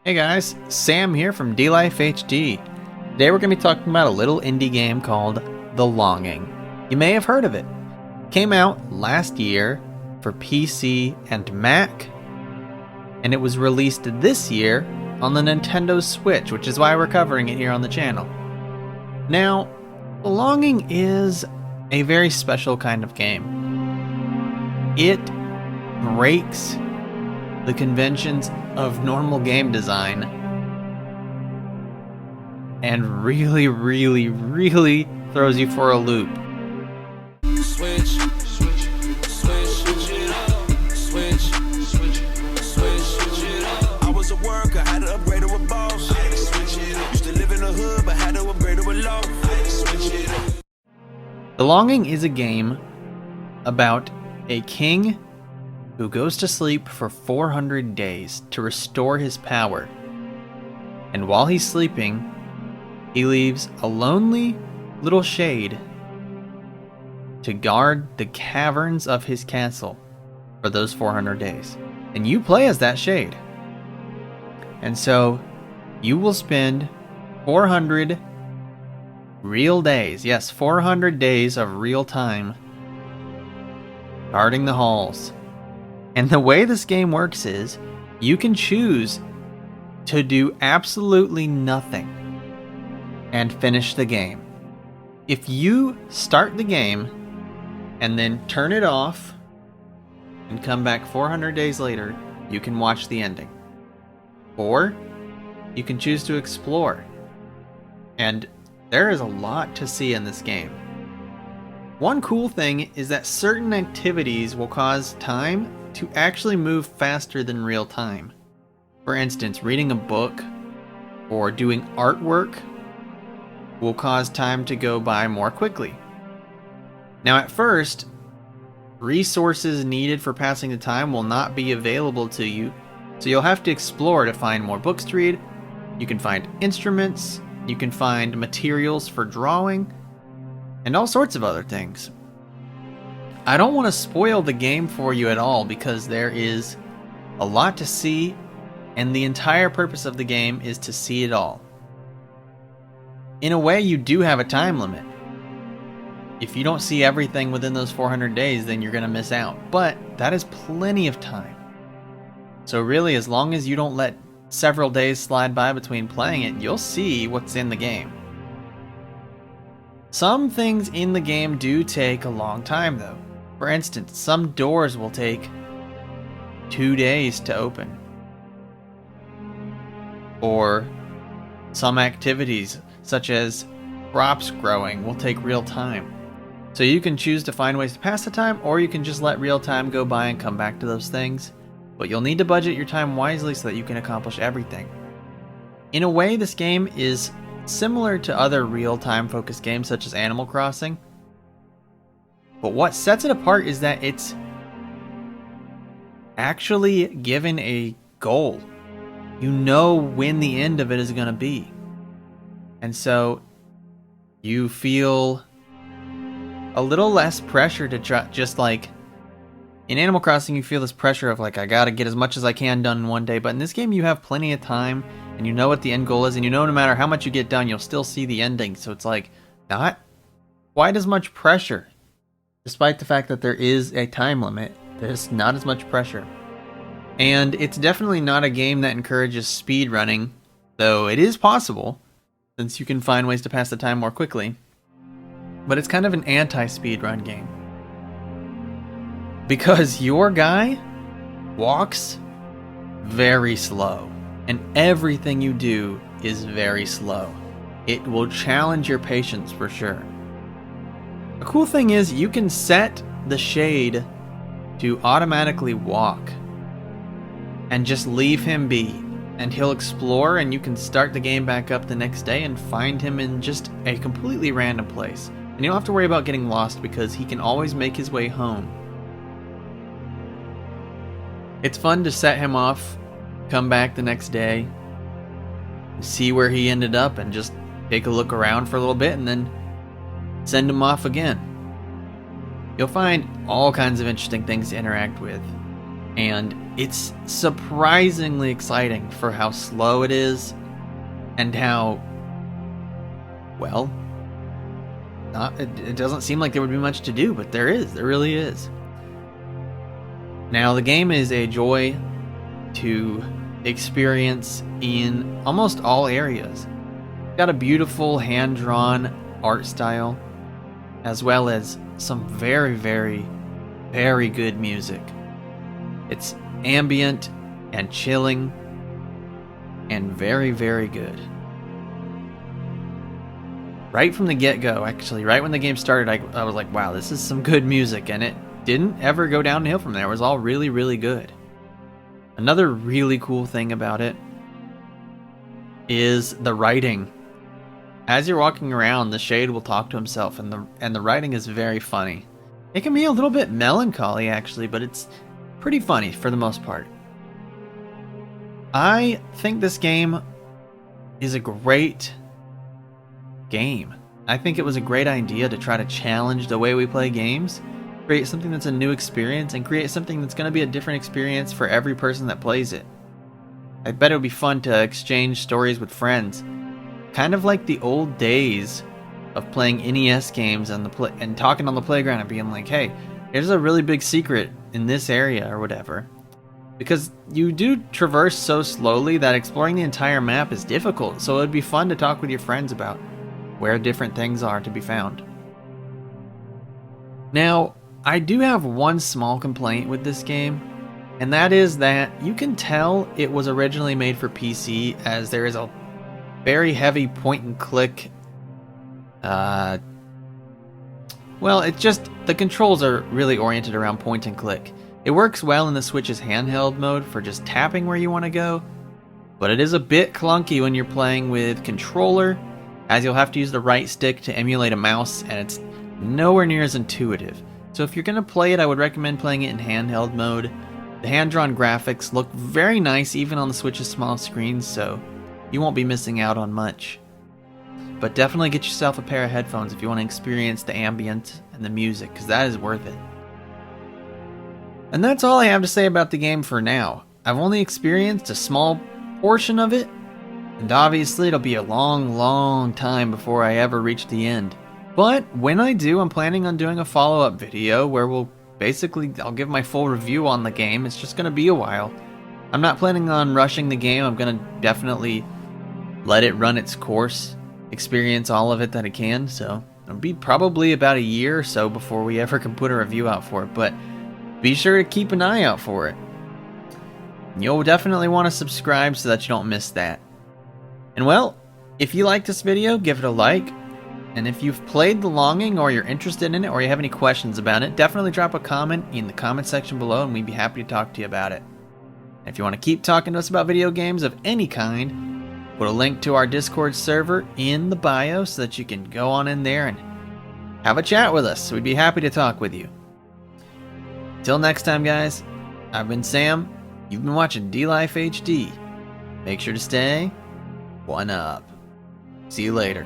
Hey guys, Sam here from D-Life HD. Today we're going to be talking about a little indie game called The Longing. You may have heard of it. Came out last year for PC and Mac, and it was released this year on the Nintendo Switch, which is why we're covering it here on the channel. Now, The Longing is a very special kind of game. It breaks the conventions of normal game design and really throws you for a loop. I was a worker, had to upgrade to a boss. Used to live in the hood, but had to upgrade to a loaf. The Longing is a game about a king who goes to sleep for 400 days to restore his power. And while he's sleeping, he leaves a lonely little shade to guard the caverns of his castle for those 400 days. And you play as that shade. And so you will spend 400 real days, yes, 400 days of real time guarding the halls. And the way this game works is, you can choose to do absolutely nothing and finish the game. If you start the game and then turn it off and come back 400 days later, you can watch the ending. Or you can choose to explore. And there is a lot to see in this game. One cool thing is that certain activities will cause time to actually move faster than real time. For instance, reading a book or doing artwork will cause time to go by more quickly. Now at first, resources needed for passing the time will not be available to you, so you'll have to explore to find more books to read. You can find instruments, you can find materials for drawing, and all sorts of other things. I don't want to spoil the game for you at all because there is a lot to see, and the entire purpose of the game is to see it all. In a way, you do have a time limit. If you don't see everything within those 400 days, then you're going to miss out. But that is plenty of time. So really, as long as you don't let several days slide by between playing it, you'll see what's in the game. Some things in the game do take a long time though. For instance, some doors will take 2 days to open. Or some activities, such as crops growing, will take real time. So you can choose to find ways to pass the time, or you can just let real time go by and come back to those things. But you'll need to budget your time wisely so that you can accomplish everything. In a way, this game is similar to other real-time focused games such as Animal Crossing. But what sets it apart is that it's actually given a goal. You know when the end of it is going to be. And so you feel a little less pressure to try, just like in Animal Crossing you feel this pressure of like, I gotta get as much as I can done in one day. But in this game you have plenty of time, and you know what the end goal is, and you know no matter how much you get done, you'll still see the ending. So it's like, not quite as much pressure. Despite the fact that there is a time limit, there's not as much pressure. And it's definitely not a game that encourages speed running, though it is possible, since you can find ways to pass the time more quickly. But it's kind of an anti-speed run game. Because your guy walks very slow, and everything you do is very slow. It will challenge your patience for sure. A cool thing is you can set the shade to automatically walk and just leave him be, and he'll explore, and you can start the game back up the next day and find him in just a completely random place. And you don't have to worry about getting lost because he can always make his way home. It's fun to set him off, come back the next day, see where he ended up, and just take a look around for a little bit and then send him off again. You'll find all kinds of interesting things to interact with. And it's surprisingly exciting for how slow it is and how, well, it doesn't seem like there would be much to do, but there really is. Now, the game is a joy to experience in almost all areas. It's got a beautiful hand-drawn art style, as well as some very, very, very good music. It's ambient and chilling and very, very good. Right from the get-go, actually, right when the game started, I was like, wow, this is some good music, and it didn't ever go downhill from there. It was all really, really good. Another really cool thing about it is the writing. As you're walking around, the shade will talk to himself, and the writing is very funny. It can be a little bit melancholy, actually, but it's pretty funny for the most part. I think this game is a great game. I think it was a great idea to try to challenge the way we play games, create something that's a new experience, and create something that's going to be a different experience for every person that plays it. I bet it would be fun to exchange stories with friends, kind of like the old days of playing NES games and talking on the playground and being like, hey, here's a really big secret in this area or whatever. Because you do traverse so slowly that exploring the entire map is difficult, so it would be fun to talk with your friends about where different things are to be found. Now, I do have one small complaint with this game, and that is that you can tell it was originally made for PC, as there is a very heavy point and click. The controls are really oriented around point and click. It works well in the Switch's handheld mode for just tapping where you want to go, but it is a bit clunky when you're playing with controller, as you'll have to use the right stick to emulate a mouse, and it's nowhere near as intuitive. So if you're going to play it, I would recommend playing it in handheld mode. The hand-drawn graphics look very nice even on the Switch's small screen, so you won't be missing out on much. But definitely get yourself a pair of headphones if you want to experience the ambient and the music, because that is worth it. And that's all I have to say about the game for now. I've only experienced a small portion of it, and obviously it'll be a long, long time before I ever reach the end. But when I do, I'm planning on doing a follow-up video where I'll give my full review on the game. It's just going to be a while. I'm not planning on rushing the game. I'm going to definitely let it run its course, experience all of it that I can. So it'll be probably about a year or so before we ever can put a review out for it. But be sure to keep an eye out for it. You'll definitely want to subscribe so that you don't miss that. And well, if you like this video, give it a like. And if you've played The Longing, or you're interested in it, or you have any questions about it, definitely drop a comment in the comment section below and we'd be happy to talk to you about it. And if you want to keep talking to us about video games of any kind, put a link to our Discord server in the bio so that you can go on in there and have a chat with us. We'd be happy to talk with you. Till next time, guys, I've been Sam. You've been watching DLife HD. Make sure to stay one up. See you later.